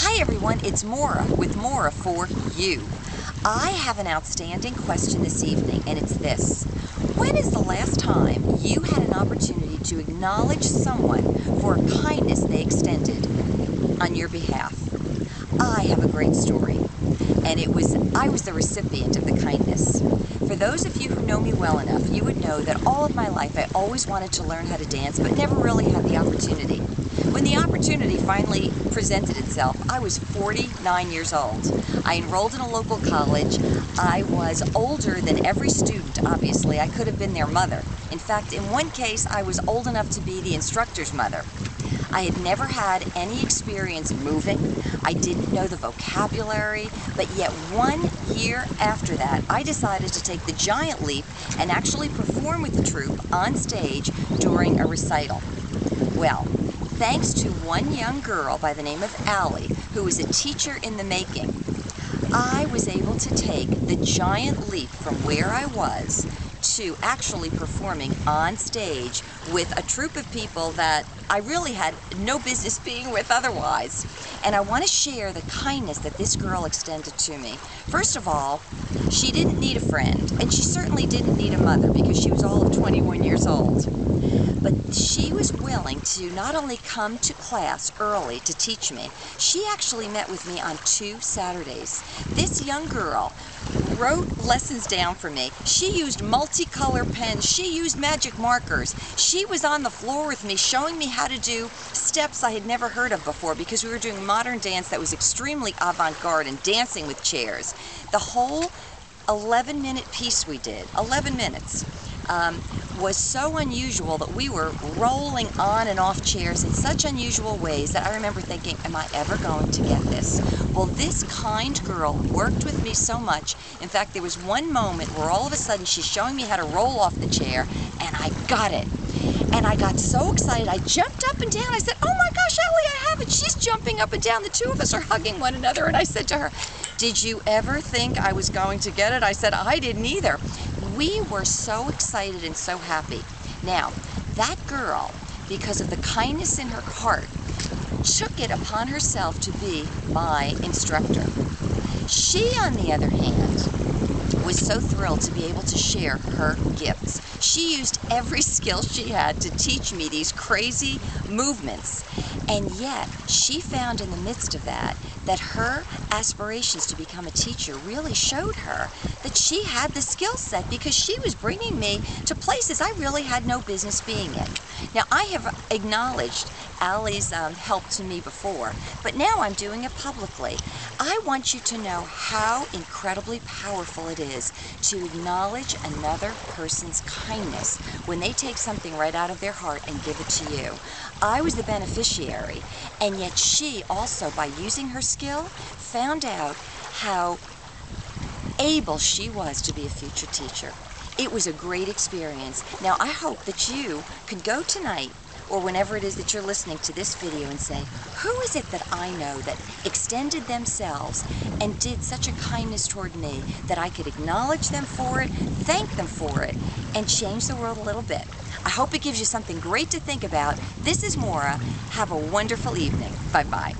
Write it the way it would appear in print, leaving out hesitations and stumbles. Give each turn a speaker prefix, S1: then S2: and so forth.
S1: Hi everyone, it's Maura with Maura4u. I have an outstanding question this evening, and it's this. When is the last time you had an opportunity to acknowledge someone for a kindness they extended on your behalf? I have a great story, and I was the recipient of the kindness. For those of you who know me well enough, you would know that all of my life I always wanted to learn how to dance, but never really had the opportunity. When the opportunity finally presented itself, I was 49 years old. I enrolled in a local college. I was older than every student, obviously. I could have been their mother. In fact, in one case, I was old enough to be the instructor's mother. I had never had any experience moving. I didn't know the vocabulary, but yet 1 year after that, I decided to take the giant leap and actually perform with the troupe on stage during a recital. Well, thanks to one young girl by the name of Allie, who was a teacher in the making, I was able to take the giant leap from where I was to actually performing on stage with a troupe of people that I really had no business being with otherwise. And I want to share the kindness that this girl extended to me. First of all, she didn't need a friend, and she certainly didn't need a mother because she was all of 21 years old. But she was willing to not only come to class early to teach me, she actually met with me on 2 Saturdays. This young girl wrote lessons down for me. She used multicolor pens. She used magic markers. She was on the floor with me showing me how to do steps I had never heard of before because we were doing modern dance that was extremely avant-garde and dancing with chairs. The whole 11-minute piece we did, 11 minutes, was so unusual that we were rolling on and off chairs in such unusual ways that I remember thinking, am I ever going to get this? Well, this kind girl worked with me so much. In fact, there was one moment where all of a sudden she's showing me how to roll off the chair, and I got it. And I got so excited, I jumped up and down. I said, oh my gosh, Ellie, I have it. She's jumping up and down. The two of us are hugging one another. And I said to her, did you ever think I was going to get it? I said, I didn't either. We were so excited and so happy. Now, that girl, because of the kindness in her heart, took it upon herself to be my instructor. She, on the other hand, was so thrilled to be able to share her gifts. She used every skill she had to teach me these crazy movements. And yet, she found in the midst of that her aspirations to become a teacher really showed her that she had the skill set because she was bringing me to places I really had no business being in. Now, I have acknowledged Allie's help to me before, but now I'm doing it publicly. I want you to know how incredibly powerful it is to acknowledge another person's kindness when they take something right out of their heart and give it to you. I was the beneficiary, and yet she also, by using her skill, found out how able she was to be a future teacher. It was a great experience. Now, I hope that you can go tonight or whenever it is that you're listening to this video and say, who is it that I know that extended themselves and did such a kindness toward me that I could acknowledge them for it, thank them for it, and change the world a little bit? I hope it gives you something great to think about. This is Maura. Have a wonderful evening. Bye-bye.